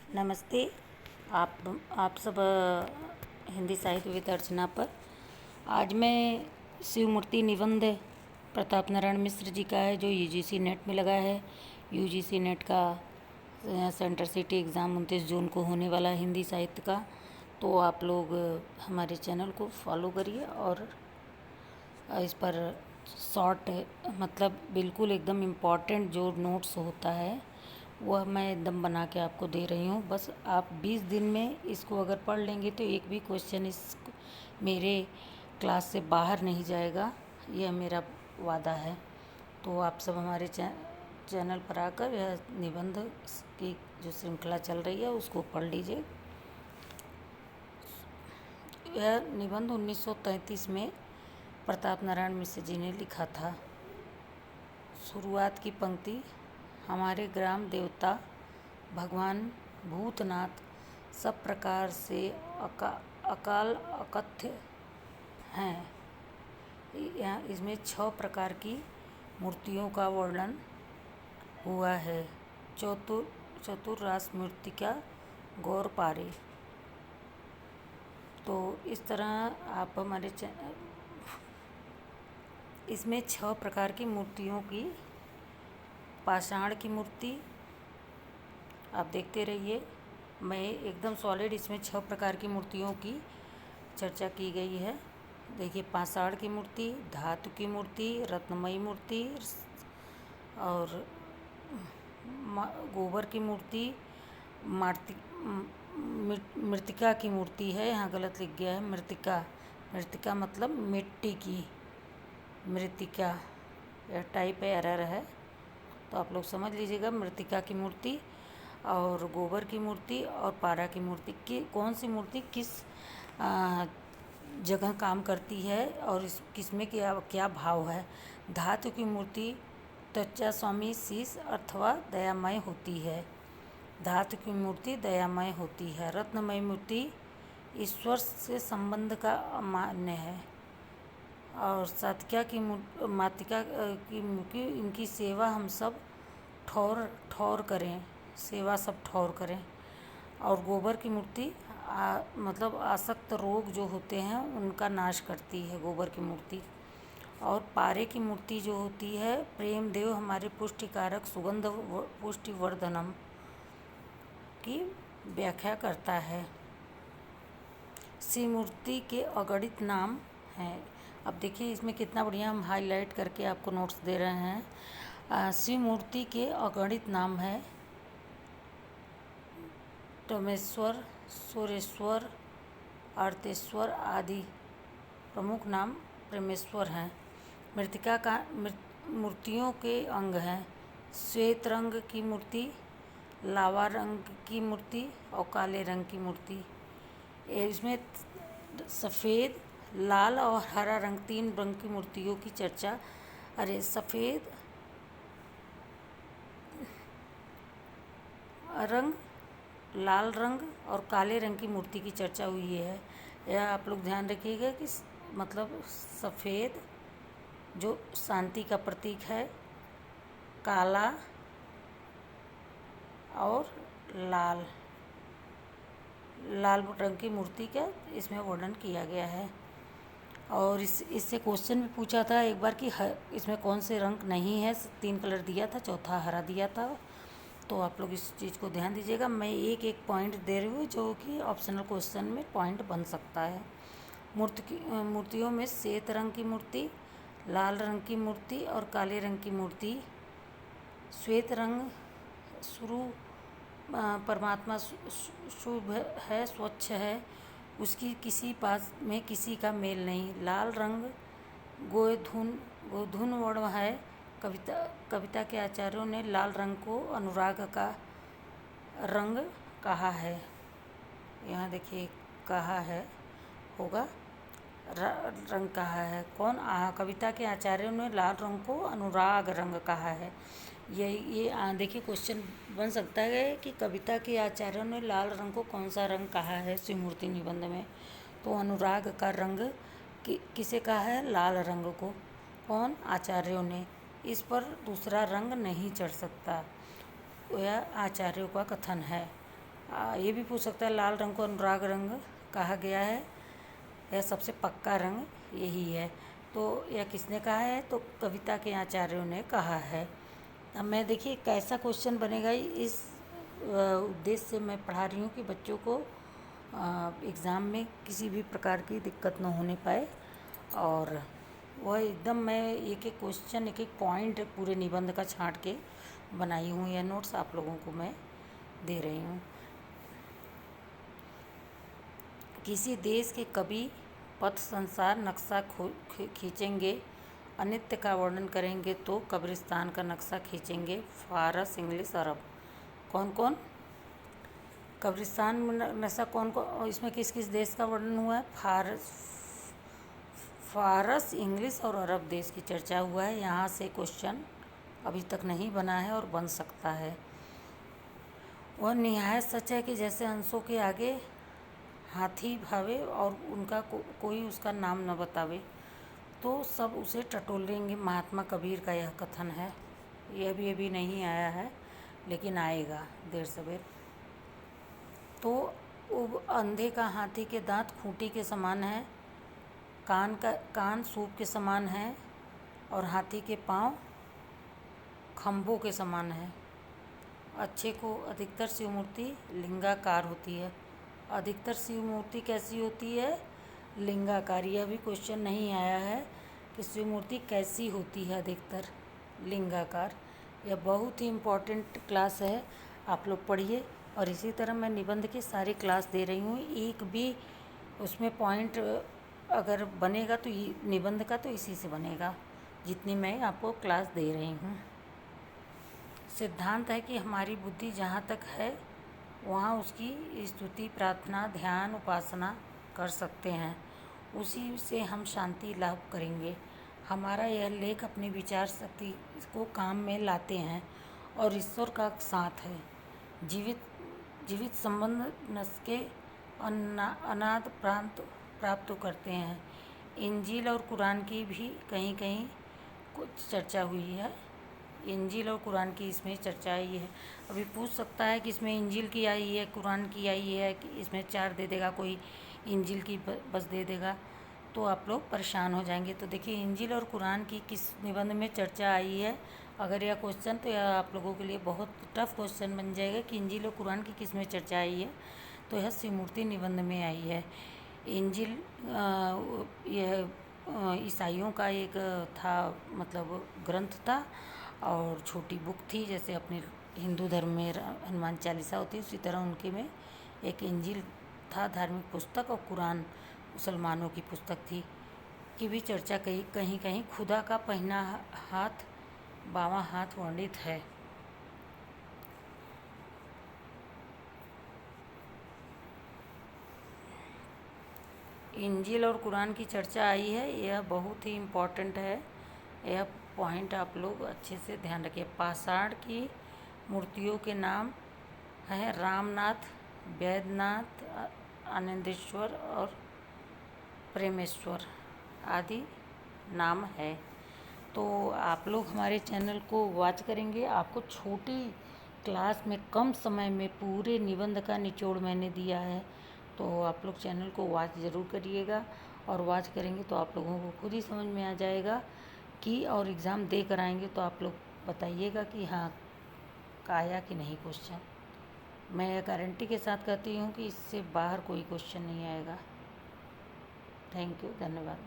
नमस्ते। आप सब हिंदी साहित्य विद अर्चना पर। आज मैं शिवमूर्ति निबंध प्रताप नारायण मिश्र जी का है, जो यूजीसी नेट में लगा है। यूजीसी नेट का सेंटर सिटी एग्ज़ाम 29 जून को होने वाला है हिंदी साहित्य का। तो आप लोग हमारे चैनल को फॉलो करिए और इस पर शॉर्ट मतलब बिल्कुल एकदम इम्पॉर्टेंट जो नोट्स होता है वह मैं एकदम बना के आपको दे रही हूँ। बस आप 20 दिन में इसको अगर पढ़ लेंगे तो एक भी क्वेश्चन इस मेरे क्लास से बाहर नहीं जाएगा, यह मेरा वादा है। तो आप सब हमारे चैनल पर आकर यह निबंध की जो श्रृंखला चल रही है उसको पढ़ लीजिए। यह निबंध 1933 में प्रताप नारायण मिश्र जी ने लिखा था। शुरुआत की पंक्ति, हमारे ग्राम देवता भगवान भूतनाथ सब प्रकार से अकाल अकथ्य हैं। यहाँ इसमें 6 प्रकार की मूर्तियों का वर्णन हुआ है। चतुर्रास मृत्तिका गौर पारे। तो इस तरह आप हमारे इसमें 6 प्रकार की मूर्तियों की, पाषाण की मूर्ति आप देखते रहिए। मैं एकदम सॉलिड इसमें 6 प्रकार की मूर्तियों की चर्चा की गई है। देखिए, पाषाण की मूर्ति, धातु की मूर्ति, रत्नमयी मूर्ति और गोबर की मूर्ति, मृत्तिका की मूर्ति है। यहाँ गलत लिख गया है, मृत्तिका मतलब मिट्टी की, मृत्तिका यह टाइप एरर है, तो आप लोग समझ लीजिएगा। मृत्तिका की मूर्ति और गोबर की मूर्ति और पारा की मूर्ति की कौन सी मूर्ति किस जगह काम करती है और किसमें क्या भाव है। धातु की मूर्ति त्वचा स्वामी शीश अथवा दयामय होती है। धातु की मूर्ति दयामय होती है। रत्नमय मूर्ति ईश्वर से संबंध का मान्य है। और सात्विका की मातिका की इनकी सेवा हम सब ठौर करें, सेवा सब ठौर करें। और गोबर की मूर्ति मतलब आसक्त रोग जो होते हैं उनका नाश करती है गोबर की मूर्ति। और पारे की मूर्ति जो होती है, प्रेम देव हमारे पुष्टिकारक सुगंध पुष्टिवर्धनम की व्याख्या करता है। शिव मूर्ति के अगणित नाम हैं। अब देखिए इसमें कितना बढ़िया हम हाईलाइट करके आपको नोट्स दे रहे हैं। शिव मूर्ति के अगणित नाम है। टमेश्वर, सूर्येश्वर, अर्तेश्वर आदि प्रमुख नाम प्रेमेश्वर हैं। मृत्तिका का मूर्तियों के अंग हैं। श्वेत रंग की मूर्ति, लावा रंग की मूर्ति और काले रंग की मूर्ति। इसमें सफ़ेद, लाल और हरा रंग, 3 रंग की मूर्तियों की चर्चा। सफ़ेद रंग, लाल रंग और काले रंग की मूर्ति की चर्चा हुई है। यह आप लोग ध्यान रखिएगा कि मतलब सफ़ेद जो शांति का प्रतीक है, काला और लाल रंग की मूर्ति का इसमें वर्णन किया गया है। और इससे क्वेश्चन भी पूछा था एक बार कि इसमें कौन से रंग नहीं है। 3 कलर दिया था, चौथा हरा दिया था। तो आप लोग इस चीज़ को ध्यान दीजिएगा। मैं एक पॉइंट दे रही हूँ जो कि ऑप्शनल क्वेश्चन में पॉइंट बन सकता है। मूर्तियों में श्वेत रंग की मूर्ति, लाल रंग की मूर्ति और काले रंग की मूर्ति। श्वेत रंग शुरू परमात्मा शुभ है, स्वच्छ है, उसकी किसी पास में किसी का मेल नहीं। लाल रंग गोधून वर्ण है। कविता के आचार्यों ने लाल रंग को अनुराग का रंग कहा है। यहाँ देखिए कहा है, होगा रंग कहा है। कौन? कविता के आचार्यों ने लाल रंग को अनुराग रंग कहा है। ये देखिए क्वेश्चन बन सकता है कि कविता के आचार्यों ने लाल रंग को कौन सा रंग कहा है शिव मूर्ति निबंध में। तो अनुराग का रंग किसे कहा है? लाल रंग को। कौन? आचार्यों ने। इस पर दूसरा रंग नहीं चढ़ सकता, यह आचार्यों का कथन है। ये भी पूछ सकता है, लाल रंग को अनुराग रंग कहा गया है, यह सबसे पक्का रंग यही है। तो यह किसने कहा है? तो कविता के आचार्यों ने कहा है। अब मैं देखिए कैसा क्वेश्चन बनेगा, इस उद्देश्य से मैं पढ़ा रही हूँ कि बच्चों को एग्ज़ाम में किसी भी प्रकार की दिक्कत न होने पाए। और वह एकदम मैं एक एक क्वेश्चन, एक एक पॉइंट पूरे निबंध का छांट के बनाई हूँ। यह नोट्स आप लोगों को मैं दे रही हूँ। किसी देश के कवि पथ संसार नक्शा खींचेंगे, अनित्य का वर्णन करेंगे तो कब्रिस्तान का नक्शा खींचेंगे। फारस, इंग्लिश, अरब। कौन कौन? कब्रिस्तान नक्शा कौन कौन, इसमें किस किस देश का वर्णन हुआ है? फारस, इंग्लिश और अरब देश की चर्चा हुआ है। यहाँ से क्वेश्चन अभी तक नहीं बना है और बन सकता है। वह निहायत सच है कि जैसे अंशों के आगे हाथी भावे और उनका कोई उसका नाम न बतावे तो सब उसे टटोलेंगे। महात्मा कबीर का यह कथन है। यह भी अभी नहीं आया है लेकिन आएगा देर सवेर। तो अंधे का हाथी के दांत खूंटी के समान है, कान सूप के समान है और हाथी के पाँव खंभों के समान है। अच्छे को अधिकतर शिव मूर्ति लिंगाकार होती है। अधिकतर शिव मूर्ति कैसी होती है? लिंगाकार। यह भी क्वेश्चन नहीं आया है कि शिव मूर्ति कैसी होती है अधिकतर लिंगाकार। यह बहुत ही इम्पोर्टेंट क्लास है, आप लोग पढ़िए। और इसी तरह मैं निबंध की सारी क्लास दे रही हूँ। एक भी उसमें पॉइंट अगर बनेगा तो निबंध का तो इसी से बनेगा, जितनी मैं आपको क्लास दे रही हूँ। सिद्धांत है कि हमारी बुद्धि जहाँ तक है वहाँ उसकी स्तुति, प्रार्थना, ध्यान, उपासना कर सकते हैं। उसी से हम शांति लाभ करेंगे। हमारा यह लेख अपनी विचार शक्ति को काम में लाते हैं और ईश्वर का साथ है। जीवित संबंध नस के अनाद प्राप्त करते हैं। इंजील और कुरान की भी कहीं कहीं कुछ चर्चा हुई है। इंजील और कुरान की इसमें चर्चा आई है। अभी पूछ सकता है कि इसमें इंजील की आई है, कुरान की आई है, कि इसमें 4 दे देगा, कोई इंजील की बस दे देगा, तो आप लोग परेशान हो जाएंगे। तो देखिए इंजील और कुरान की किस निबंध में चर्चा आई है। अगर यह क्वेश्चन, तो यह आप लोगों के लिए बहुत टफ क्वेश्चन बन जाएगा कि इंजील और कुरान की किस में चर्चा आई है। तो यह शिव मूर्ति निबंध में आई है। इंजील यह ईसाइयों का एक था, मतलब ग्रंथ था और छोटी बुक थी। जैसे अपने हिंदू धर्म में हनुमान चालीसा होती है, उसी तरह उनके में एक इंजील था, धार्मिक पुस्तक, और कुरान मुसलमानों की पुस्तक थी, की भी चर्चा कहीं कहीं खुदा का पहना हाथ, बावां हाथ वर्णित है। इंजील और कुरान की चर्चा आई है, यह बहुत ही इम्पोर्टेंट है। यह पॉइंट आप लोग अच्छे से ध्यान रखिए। पाषाण की मूर्तियों के नाम हैं रामनाथ, वैद्यनाथ, आनंदेश्वर और प्रेमेश्वर आदि नाम है। तो आप लोग हमारे चैनल को वॉच करेंगे। आपको छोटी क्लास में कम समय में पूरे निबंध का निचोड़ मैंने दिया है। तो आप लोग चैनल को वॉच ज़रूर करिएगा, और वॉच करेंगे तो आप लोगों को खुद ही समझ में आ जाएगा कि, और एग्ज़ाम दे कर आएंगे तो आप लोग बताइएगा कि हाँ आया कि नहीं क्वेश्चन। मैं गारंटी के साथ कहती हूँ कि इससे बाहर कोई क्वेश्चन नहीं आएगा। थैंक यू, धन्यवाद।